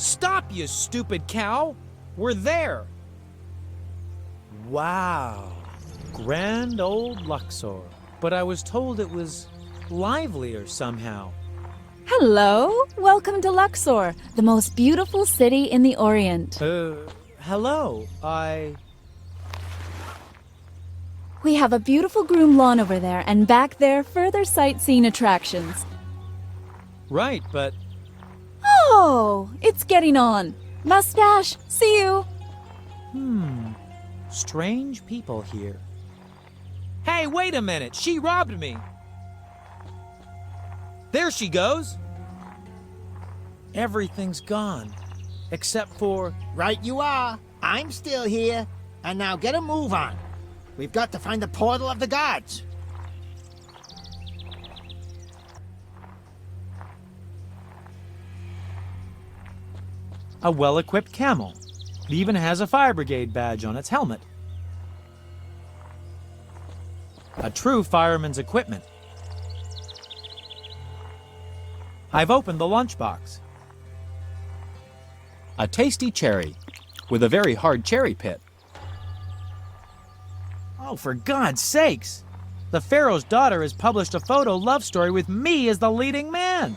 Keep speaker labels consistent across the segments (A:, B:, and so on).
A: Stop, you stupid cow! We're there! Wow. Grand old Luxor. But I was told it was livelier somehow.
B: Hello! Welcome to Luxor, the most beautiful city in the Orient.
A: Hello.
B: We have a beautiful groom lawn over there, and back there, further sightseeing attractions.
A: Right, but...
B: Oh, it's getting on. Mustache, see you.
A: Strange people here. Hey, wait a minute! She robbed me! There she goes! Everything's gone. Except for...
C: Right you are. I'm still here. And now get a move on. We've got to find the portal of the gods.
A: a well-equipped camel. It even has a fire brigade badge on its helmet. A true fireman's equipment. I've opened the lunchbox. A tasty cherry with a very hard cherry pit. Oh, for God's sakes! The Pharaoh's daughter has published a photo love story with me as the leading man.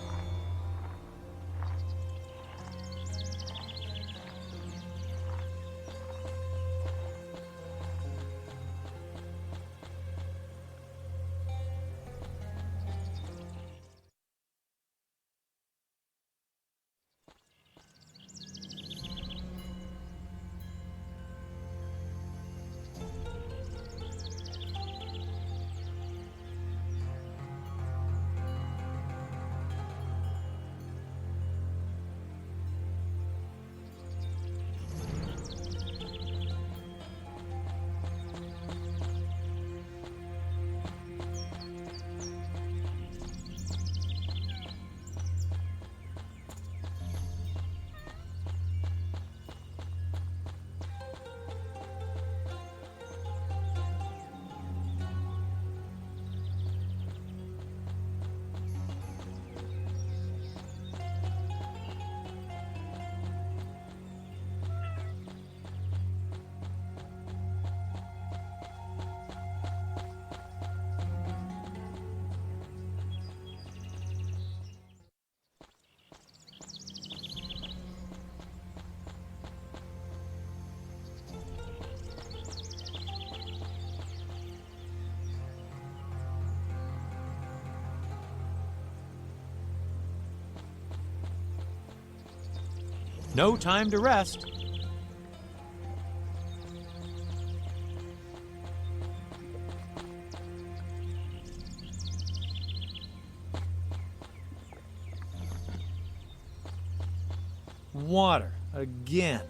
A: No time to rest. Water again.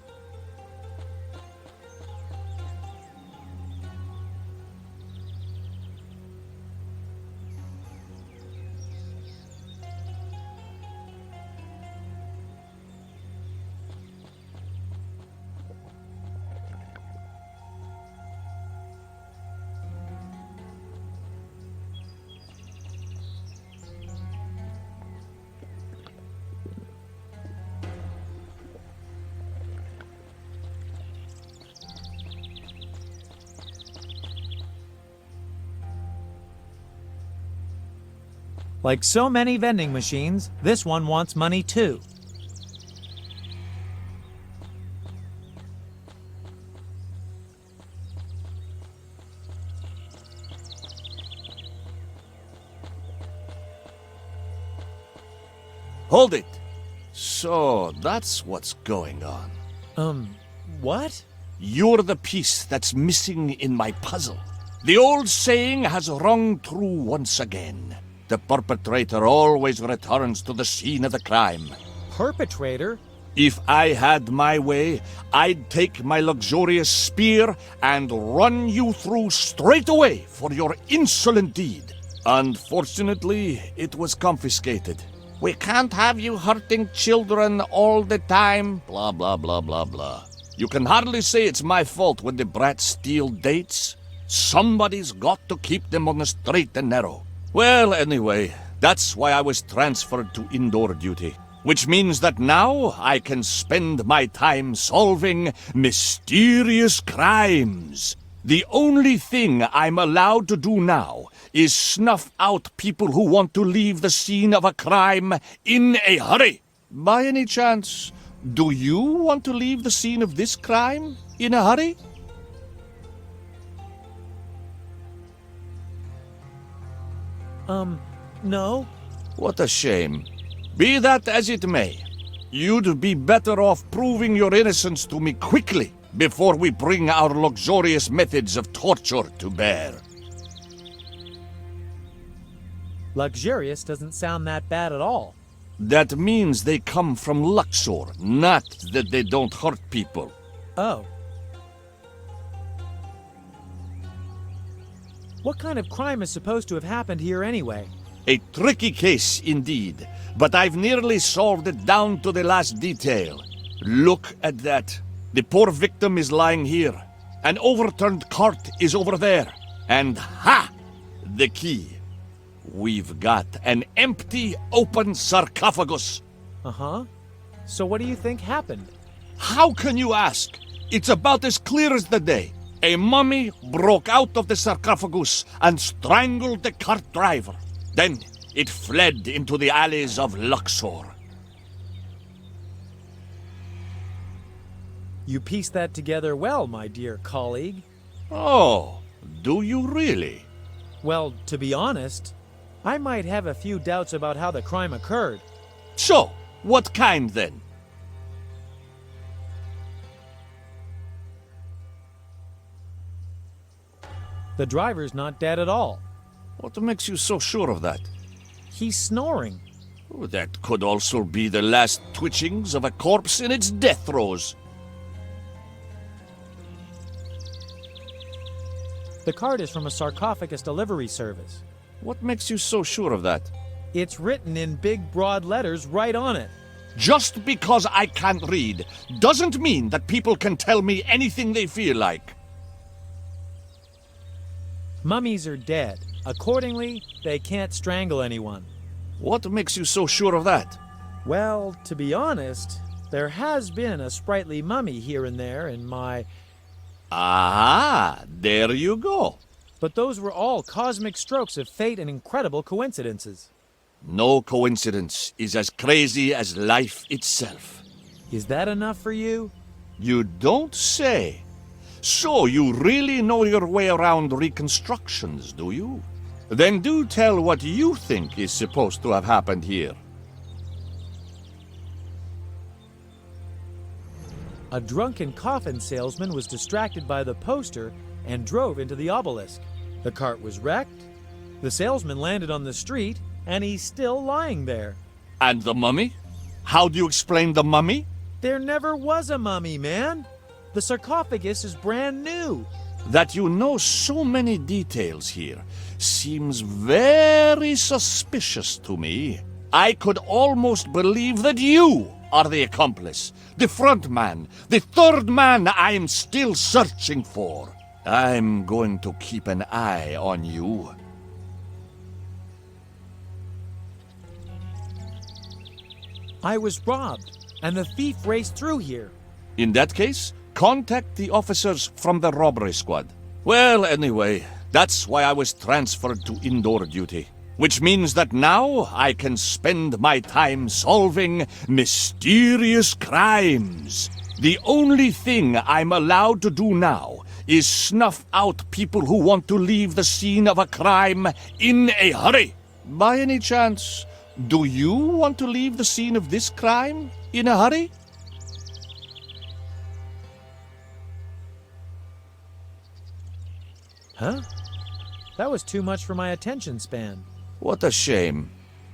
A: Like so many vending machines, this one wants money too.
D: Hold it! So, that's what's going on.
A: What?
D: You're the piece that's missing in my puzzle. The old saying has rung true once again. The perpetrator always returns to the scene of the crime.
A: Perpetrator?
D: If I had my way, I'd take my luxurious spear and run you through straight away for your insolent deed. Unfortunately, it was confiscated. We can't have you hurting children all the time, blah, blah, blah, blah, blah. You can hardly say it's my fault when the brats steal dates. Somebody's got to keep them on the straight and narrow. Well, anyway, that's why I was transferred to indoor duty. which means that now I can spend my time solving mysterious crimes. The only thing I'm allowed to do now is snuff out people who want to leave the scene of a crime in a hurry. By any chance, do you want to leave the scene of this crime in a hurry?
A: No.
D: What a shame. Be that as it may, you'd be better off proving your innocence to me quickly before we bring our luxurious methods of torture to bear.
A: Luxurious doesn't sound that bad at all.
D: That means they come from Luxor, not that they don't hurt people.
A: Oh. What kind of crime is supposed to have happened here anyway?
D: A tricky case indeed, but I've nearly solved it down to the last detail. Look at that. The poor victim is lying here. An overturned cart is over there. And ha! The key. We've got an empty, open sarcophagus.
A: Uh-huh. So what do you think happened?
D: How can you ask? It's about as clear as the day. A mummy broke out of the sarcophagus and strangled the cart driver. Then it fled into the alleys of Luxor.
A: You pieced that together well, my dear colleague.
D: Oh, do you really?
A: Well, to be honest, I might have a few doubts about how the crime occurred.
D: So, what kind then?
A: The driver's not dead at all.
D: What makes you so sure of that?
A: He's snoring.
D: Oh, that could also be the last twitchings of a corpse in its death throes.
A: The card is from a sarcophagus delivery service.
D: What makes you so sure of that?
A: It's written in big, broad letters right on it.
D: Just because I can't read doesn't mean that people can tell me anything they feel like.
A: Mummies are dead. Accordingly, they can't strangle anyone.
D: What makes you so sure of that?
A: Well, to be honest, there has been a sprightly mummy here and there in my...
D: Ah, there you go.
A: But those were all cosmic strokes of fate and incredible coincidences.
D: No coincidence is as crazy as life itself.
A: Is that enough for you?
D: You don't say. So you really know your way around reconstructions, do you? Then do tell what you think is supposed to have happened here.
A: A drunken coffin salesman was distracted by the poster and drove into the obelisk. The cart was wrecked, the salesman landed on the street, and he's still lying there.
D: And the mummy? How do you explain the mummy?
A: There never was a mummy, man. The sarcophagus is brand new.
D: That you know so many details here seems very suspicious to me. I could almost believe that you are the accomplice, the front man, the third man I'm still searching for. I'm going to keep an eye on you.
A: I was robbed, and the thief raced through here.
D: In that case, contact the officers from the robbery squad. Well, anyway, that's why I was transferred to indoor duty. Which means that now I can spend my time solving mysterious crimes. The only thing I'm allowed to do now is snuff out people who want to leave the scene of a crime in a hurry. By any chance, do you want to leave the scene of this crime in a hurry?
A: Huh? That was too much for my attention span.
D: What a shame.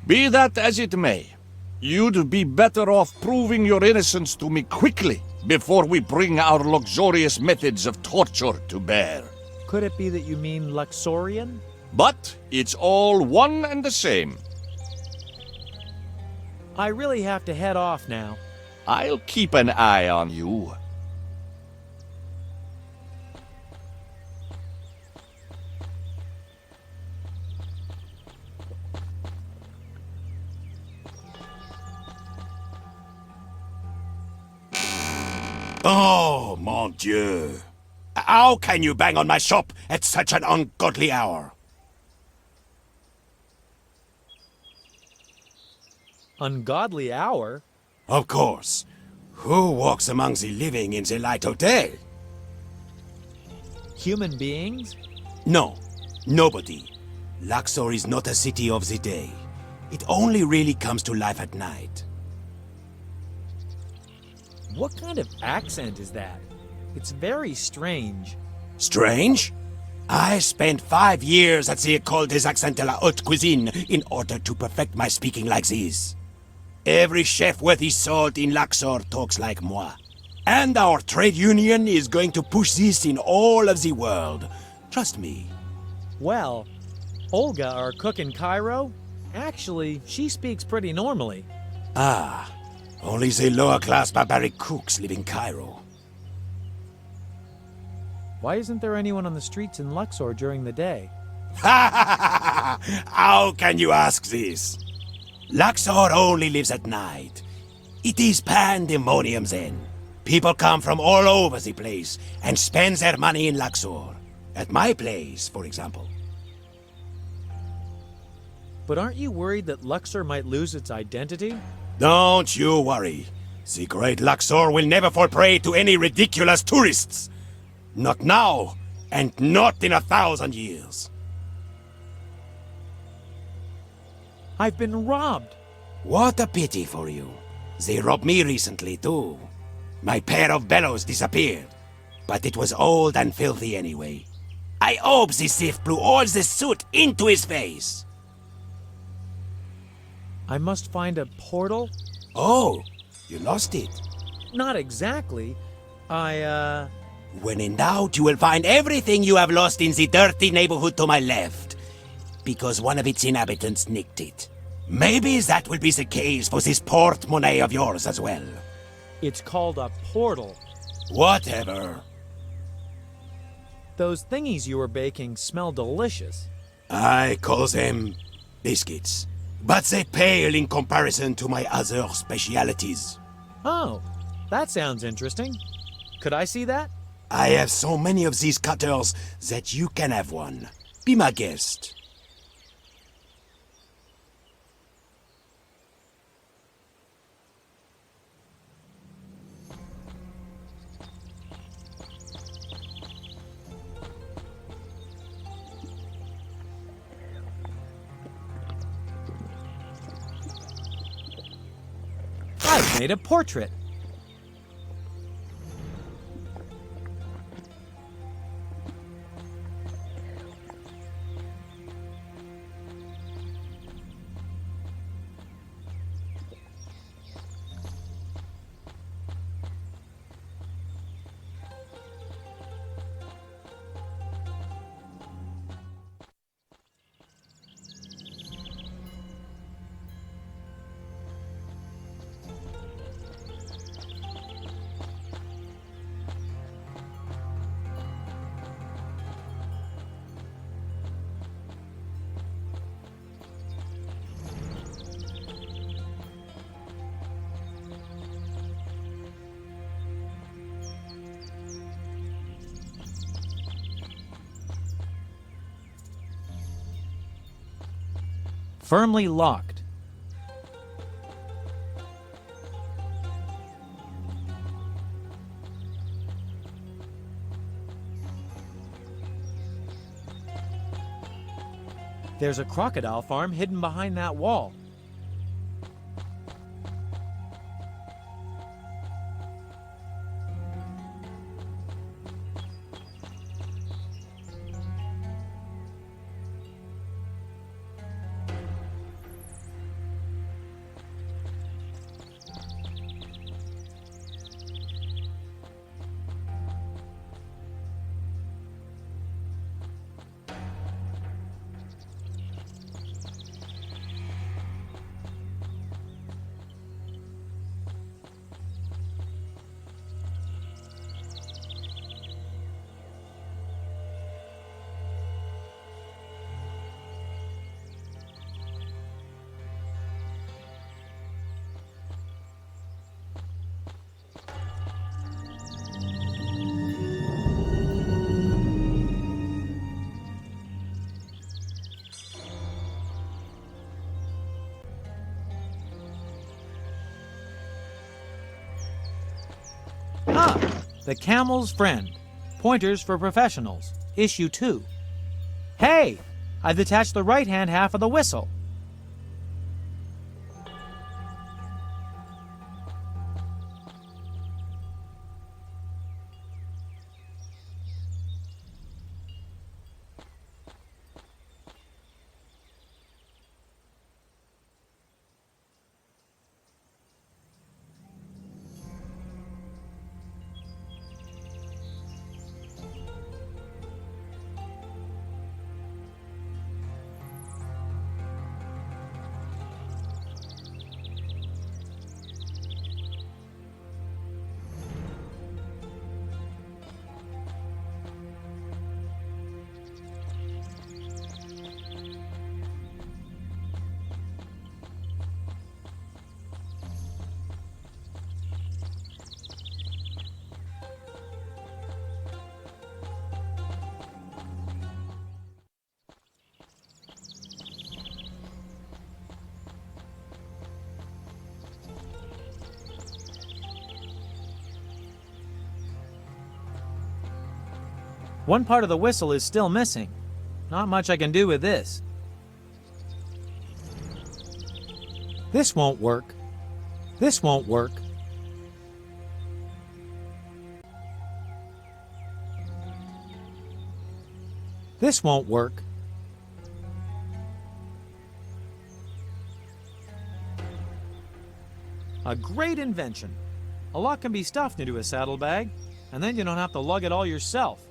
D: Be that as it may, you'd be better off proving your innocence to me quickly before we bring our luxurious methods of torture to bear.
A: Could it be that you mean Luxorian?
D: But it's all one and the same.
A: I really have to head off now.
D: I'll keep an eye on you.
E: Dieu. How can you bang on my shop at such an ungodly hour?
A: Ungodly hour?
E: Of course. Who walks among the living in the light of day?
A: Human beings?
E: No, nobody. Luxor is not a city of the day. It only really comes to life at night.
A: What kind of accent is that? It's very strange.
E: Strange? I spent 5 years at the École des Accents de la Haute Cuisine in order to perfect my speaking like this. Every chef worth his salt in Luxor talks like moi. And our trade union is going to push this in all of the world. Trust me.
A: Well, Olga, our cook in Cairo, actually, she speaks pretty normally.
E: Ah, only the lower-class barbaric cooks live in Cairo.
A: Why isn't there anyone on the streets in Luxor during the day?
E: How can you ask this? Luxor only lives at night. It is pandemonium then. People come from all over the place and spend their money in Luxor. At my place, for example.
A: But aren't you worried that Luxor might lose its identity?
E: Don't you worry. The great Luxor will never fall prey to any ridiculous tourists. Not now, and not in 1,000 years.
A: I've been robbed.
E: What a pity for you. They robbed me recently, too. My pair of bellows disappeared. But it was old and filthy anyway. I hope the thief blew all the soot into his face.
A: I must find a portal?
E: Oh, you lost it.
A: Not exactly.
E: When in doubt, you will find everything you have lost in the dirty neighborhood to my left. Because one of its inhabitants nicked it. Maybe that will be the case for this portemonnaie of yours as well.
A: It's called a portal.
E: Whatever.
A: Those thingies you were baking smell delicious.
E: I call them biscuits. But they pale in comparison to my other specialities.
A: Oh, that sounds interesting. Could I see that?
E: I have so many of these cutters that you can have one. Be my guest.
A: I've made a portrait. Firmly locked. There's a crocodile farm hidden behind that wall. Ah, The Camel's Friend. Pointers for Professionals. Issue 2. Hey! I've detached the right-hand half of the whistle. One part of the whistle is still missing. Not much I can do with this. This won't work. This won't work. This won't work. A great invention. A lot can be stuffed into a saddlebag, and then you don't have to lug it all yourself.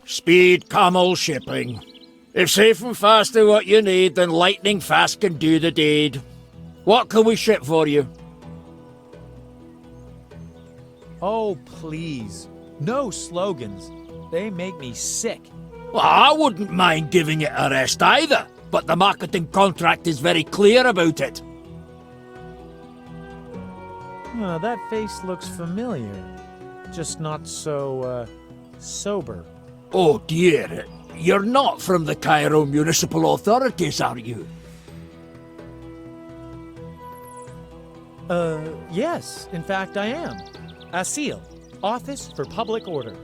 F: Speed camel shipping. If safe and fast are what you need, then lightning fast can do the deed. What can we ship for you?
A: Oh, please. No slogans. They make me sick.
F: Well, I wouldn't mind giving it a rest either, but the marketing contract is very clear about it.
A: That face looks familiar. Just not so, sober.
F: Oh dear, you're not from the Cairo Municipal Authorities, are you?
A: Yes. In fact, I am. ASIL, Office for Public Order.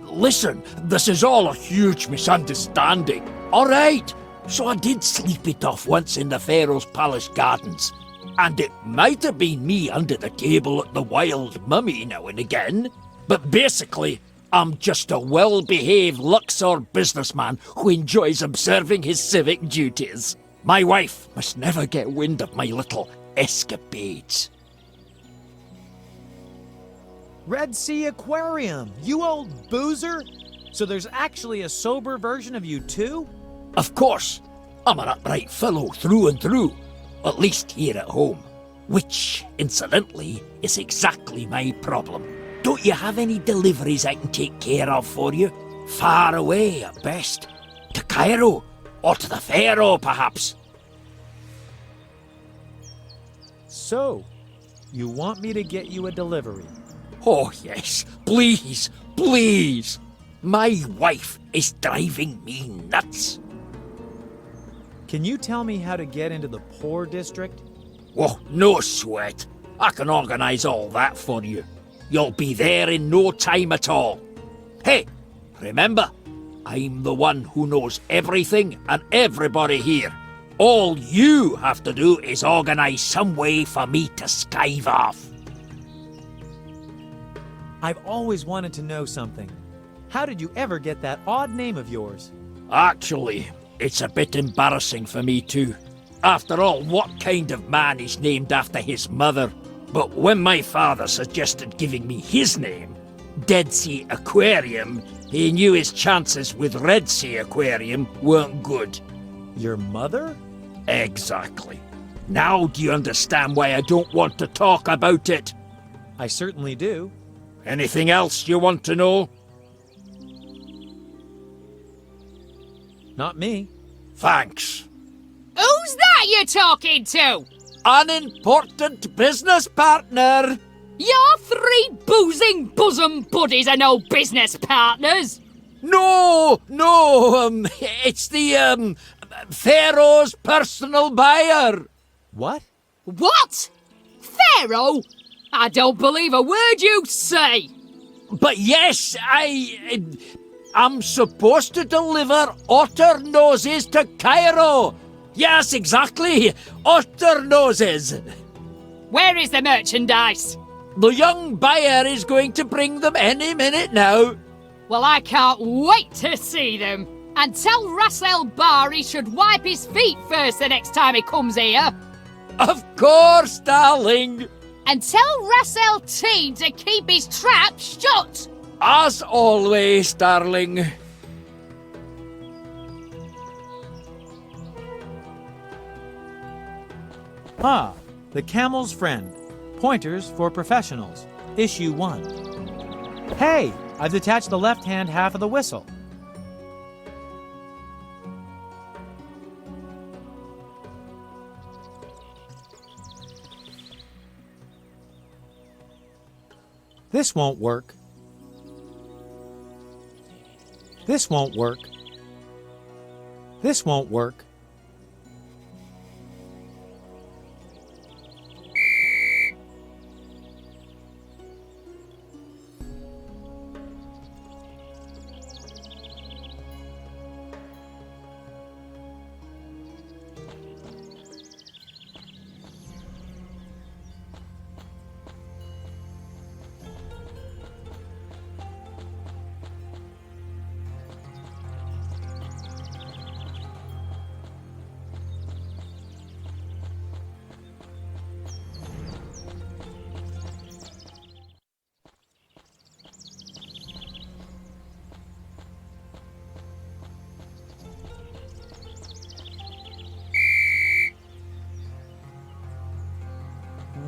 F: Listen, this is all a huge misunderstanding. All right, so I did sleep it off once in the Pharaoh's Palace Gardens. And it might have been me under the table at the Wild Mummy now and again. But basically, I'm just a well-behaved Luxor businessman who enjoys observing his civic duties. My wife must never get wind of my little escapades.
A: Red Sea Aquarium, you old boozer! So there's actually a sober version of you too?
F: Of course, I'm an upright fellow through and through, at least here at home. Which, incidentally, is exactly my problem. Don't you have any deliveries I can take care of for you? Far away, at best. To Cairo, or to the Pharaoh, perhaps.
A: So, you want me to get you a delivery?
F: Oh, yes. Please, please. My wife is driving me nuts.
A: Can you tell me how to get into the poor district?
F: Oh, no sweat. I can organize all that for you. You'll be there in no time at all. Hey, remember, I'm the one who knows everything and everybody here. All you have to do is organize some way for me to skive off.
A: I've always wanted to know something. How did you ever get that odd name of yours?
F: Actually, it's a bit embarrassing for me too. After all, what kind of man is named after his mother? But when my father suggested giving me his name, Dead Sea Aquarium, he knew his chances with Red Sea Aquarium weren't good.
A: Your mother?
F: Exactly. Now do you understand why I don't want to talk about it?
A: I certainly do.
F: Anything else you want to know?
A: Not me.
F: Thanks.
G: Who's that you're talking to?
F: An important business partner.
G: Your three boozing bosom buddies are no business partners.
F: No, it's the, Pharaoh's personal buyer.
A: What?
G: What? Pharaoh? I don't believe a word you say.
F: But yes, I'm supposed to deliver otter noses to Cairo. Yes, exactly, otter noses.
G: Where is the merchandise?
F: The young buyer is going to bring them any minute now.
G: Well, I can't wait to see them. And tell Russell Barr he should wipe his feet first the next time he comes here.
F: Of course, darling.
G: And tell Russell T to keep his trap shut.
F: As always, darling.
A: Ah, The Camel's Friend. Pointers for Professionals. Issue 1. Hey, I've detached the left-hand half of the whistle. This won't work. This won't work. This won't work.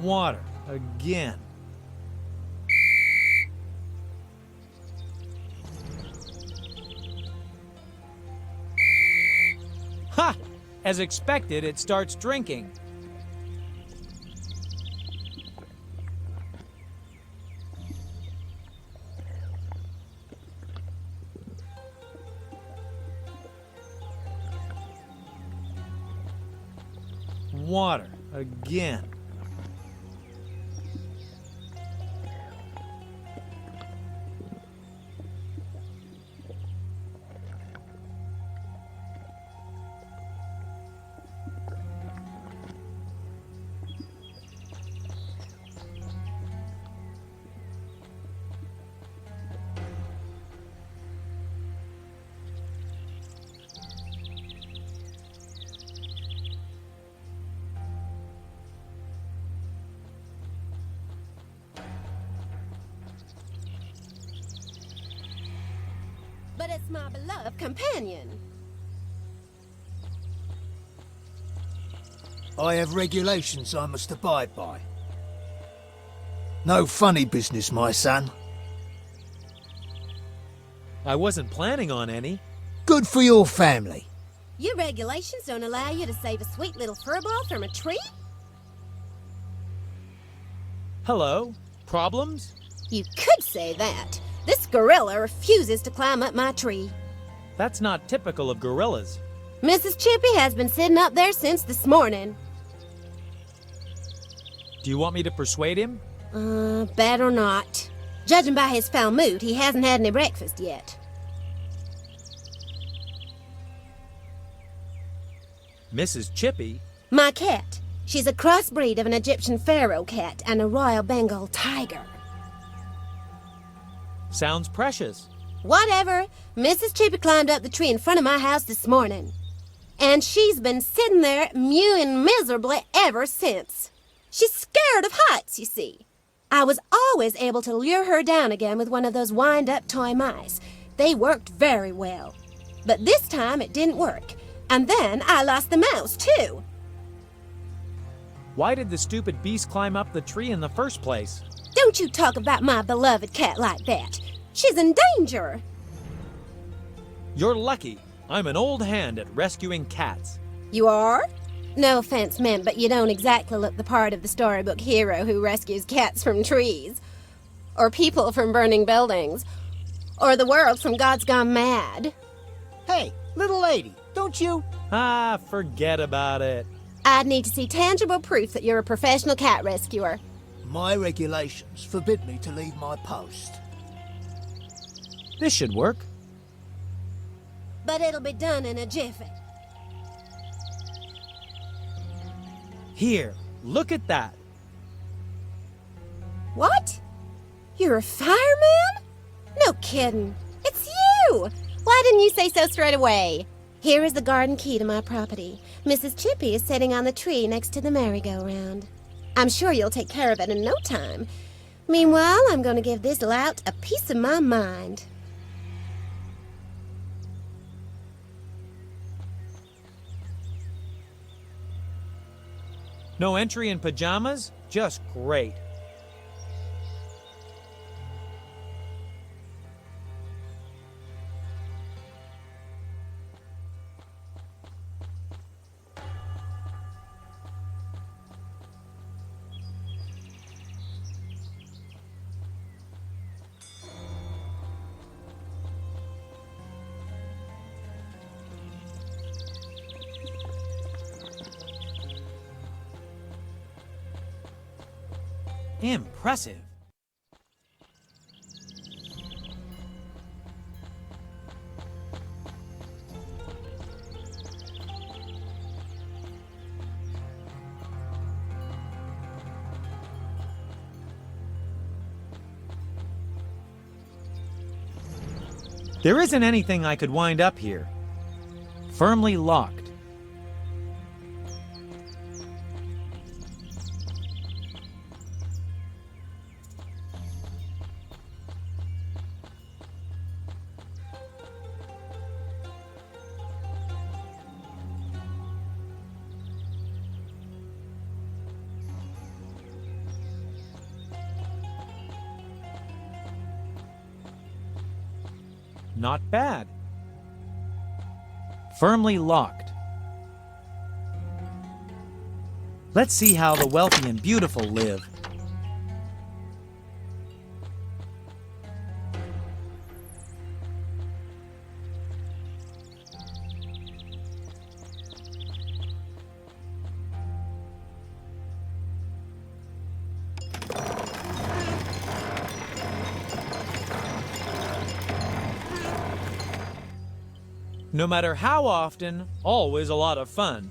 A: Water again. Ha! As expected, it starts drinking. Water again.
H: But it's my beloved companion.
I: I have regulations I must abide by. No funny business, my son.
A: I wasn't planning on any.
I: Good for your family.
H: Your regulations don't allow you to save a sweet little furball from a tree?
A: Hello? Problems?
H: You could say that. This gorilla refuses to climb up my tree.
A: That's not typical of gorillas.
H: Mrs. Chippy has been sitting up there since this morning.
A: Do you want me to persuade him?
H: Better not. Judging by his foul mood, he hasn't had any breakfast yet.
A: Mrs. Chippy?
H: My cat. She's a crossbreed of an Egyptian pharaoh cat and a Royal Bengal tiger.
A: Sounds precious.
H: Whatever. Mrs. Chippy climbed up the tree in front of my house this morning. And she's been sitting there mewing miserably ever since. She's scared of heights, you see. I was always able to lure her down again with one of those wind-up toy mice. They worked very well. But this time it didn't work. And then I lost the mouse, too.
A: Why did the stupid beast climb up the tree in the first place?
H: Don't you talk about my beloved cat like that. She's in danger.
A: You're lucky. I'm an old hand at rescuing cats.
H: You are? No offense meant, but you don't exactly look the part of the storybook hero who rescues cats from trees. Or people from burning buildings. Or the world from God's Gone Mad.
C: Hey, little lady, don't you?
A: Ah, forget about it.
H: I'd need to see tangible proof that you're a professional cat rescuer.
I: My regulations forbid me to leave my post.
A: This should work.
H: But it'll be done in a jiffy.
A: Here, look at that.
H: What? You're a fireman? No kidding. It's you! Why didn't you say so straight away? Here is the garden key to my property. Mrs. Chippy is sitting on the tree next to the merry-go-round. I'm sure you'll take care of it in no time. Meanwhile, I'm going to give this lout a piece of my mind.
A: No entry in pajamas? Just great. Impressive. There isn't anything I could wind up here. Firmly locked. Not bad. Firmly locked. Let's see how the wealthy and beautiful live. No matter how often, always a lot of fun.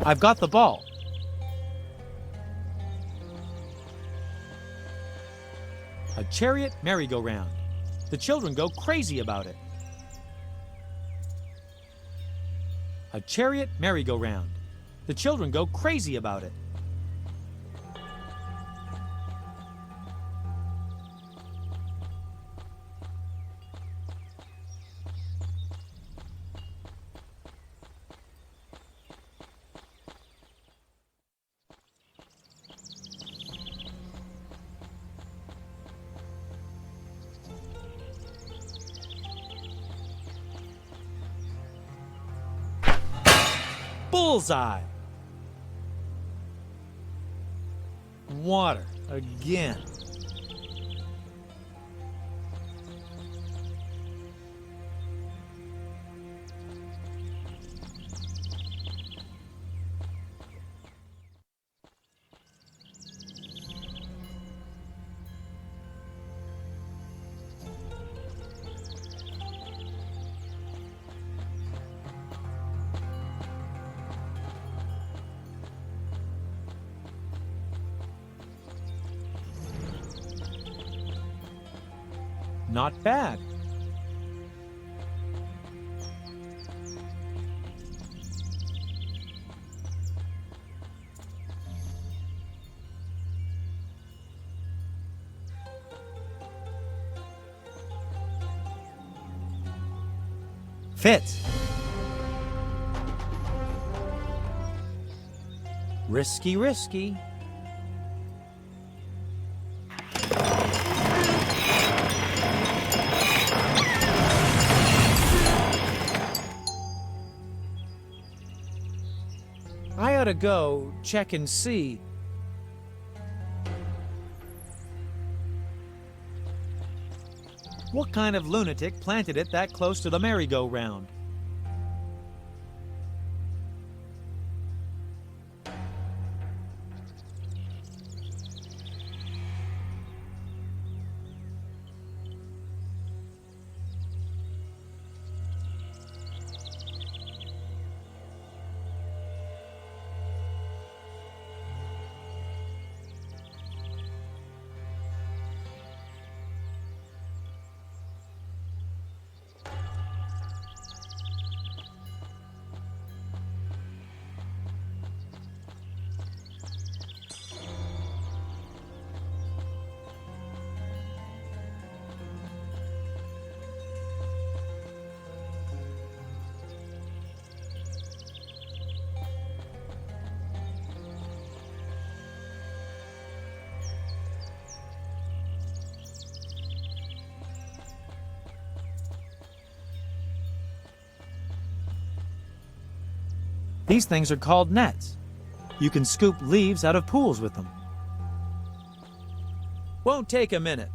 A: I've got the ball. A chariot merry-go-round. The children go crazy about it. A chariot merry-go-round. The children go crazy about it. Bullseye! Water again. Not bad. Fits. Risky, risky. I ought to go check and see. What kind of lunatic planted it that close to the merry-go-round? These things are called nets. You can scoop leaves out of pools with them. Won't take a minute.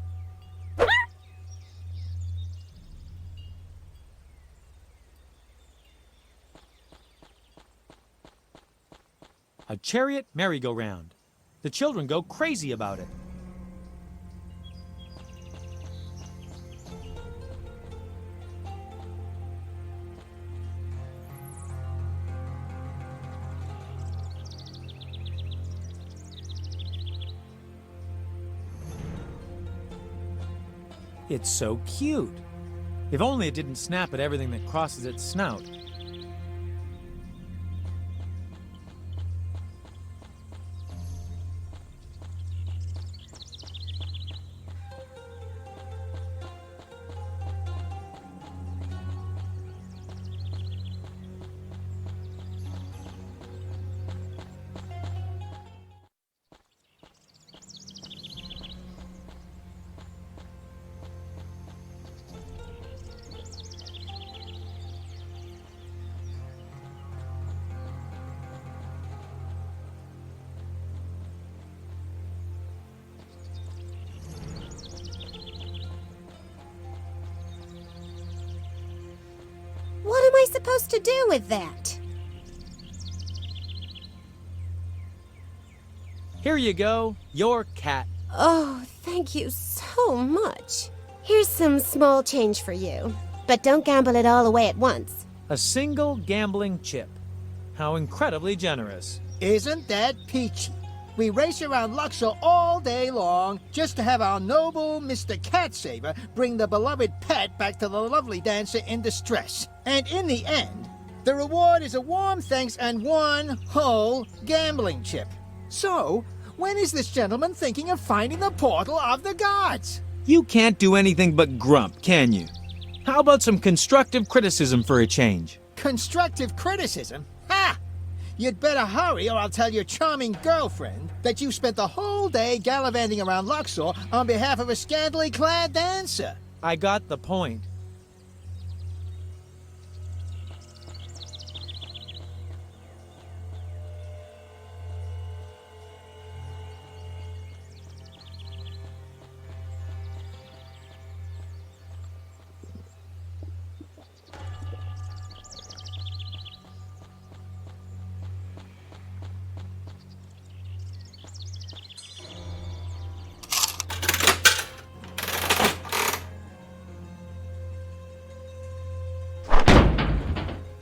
A: A chariot merry-go-round. The children go crazy about it. It's so cute. If only it didn't snap at everything that crosses its snout.
H: What am I supposed to do with that?
A: Here you go, your cat.
H: Oh, thank you so much. Here's some small change for you. But don't gamble it all away at once.
A: A single gambling chip. How incredibly generous.
C: Isn't that peachy? We race around Luxor all day long just to have our noble Mr. Cat-Saver bring the beloved pet back to the lovely dancer in distress. And in the end, the reward is a warm thanks and one whole gambling chip. So, when is this gentleman thinking of finding the portal of the gods?
A: You can't do anything but grump, can you? How about some constructive criticism for a change?
C: Constructive criticism? Ha! You'd better hurry or I'll tell your charming girlfriend that you spent the whole day gallivanting around Luxor on behalf of a scantily clad dancer.
A: I got the point.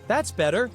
A: That's better.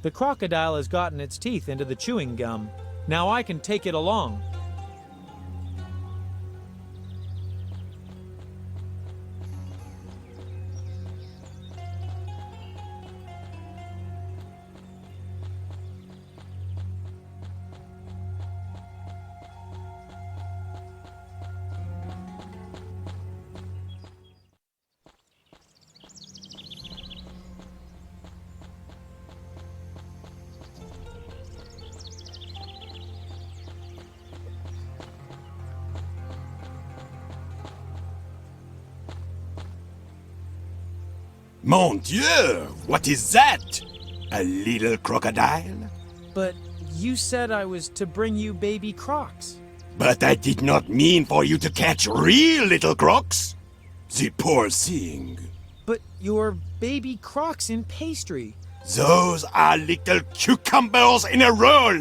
A: The crocodile has gotten its teeth into the chewing gum. Now I can take it along.
E: Mon Dieu, what is that? A little crocodile?
A: But you said I was to bring you baby crocs.
E: But I did not mean for you to catch real little crocs. The poor thing.
A: But your baby crocs in pastry.
E: Those are little cucumbers in a roll,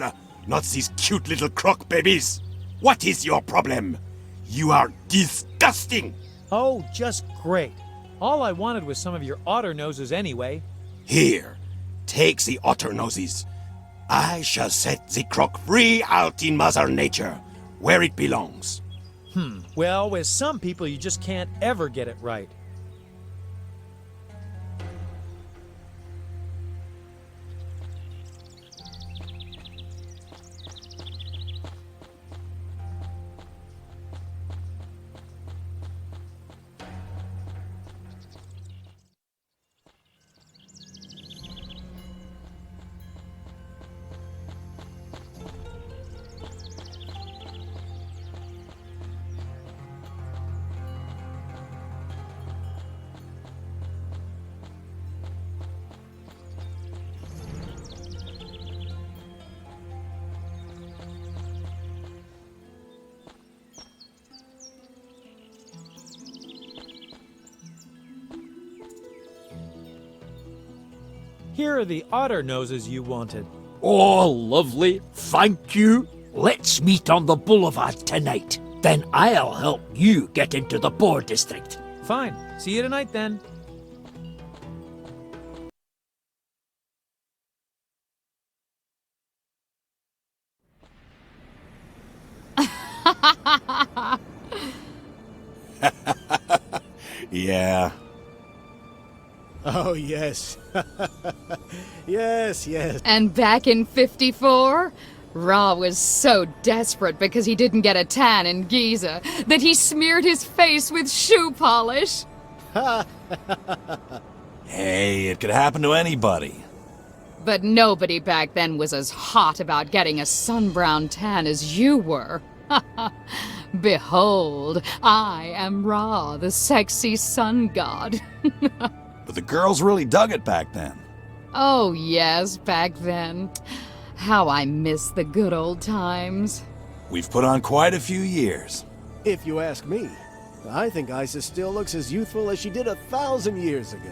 E: not these cute little croc babies. What is your problem? You are disgusting.
A: Oh, just great. All I wanted was some of your otter noses anyway.
E: Here, take the otter noses. I shall set the croc free out in Mother Nature, where it belongs.
A: Well, with some people you just can't ever get it right. Here are the otter noses you wanted.
F: Oh, lovely. Thank you. Let's meet on the boulevard tonight. Then I'll help you get into the poor district.
A: Fine. See you tonight then.
E: Yeah.
J: Oh, yes. yes.
G: And back in 54, Ra was so desperate because he didn't get a tan in Giza that he smeared his face with shoe polish.
D: Hey, it could happen to anybody.
G: But nobody back then was as hot about getting a sun-brown tan as you were. Behold, I am Ra, the sexy sun god.
D: But the girls really dug it back then.
G: Oh, yes, back then. How I miss the good old times.
D: We've put on quite a few years.
J: If you ask me, I think Isis still looks as youthful as she did 1,000 years ago.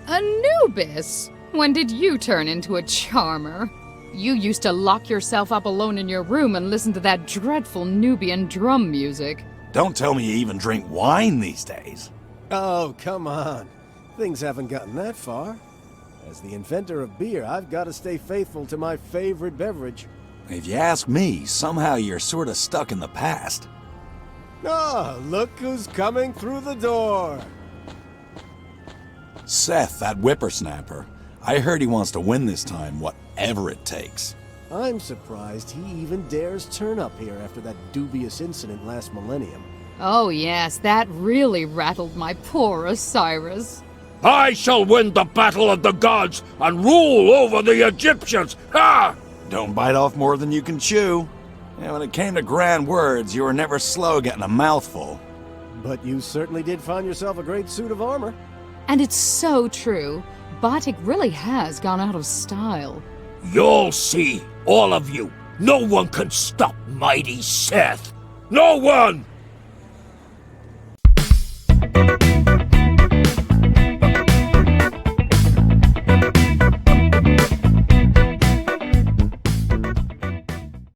G: Anubis? When did you turn into a charmer? You used to lock yourself up alone in your room and listen to that dreadful Nubian drum music.
D: Don't tell me you even drink wine these days.
J: Oh, come on. Things haven't gotten that far. As the inventor of beer, I've got to stay faithful to my favorite beverage.
D: If you ask me, somehow you're sort of stuck in the past.
J: Oh, look who's coming through the door.
D: Seth, that whippersnapper. I heard he wants to win this time, whatever it takes.
J: I'm surprised he even dares turn up here after that dubious incident last millennium.
G: Oh, yes, that really rattled my poor Osiris.
F: I shall win the battle of the gods and rule over the Egyptians! Ha!
D: Don't bite off more than you can chew. And when it came to grand words, you were never slow getting a mouthful.
J: But you certainly did find yourself a great suit of armor.
G: And it's so true. Batik really has gone out of style.
F: You'll see, all of you. No one can stop mighty Seth. No one!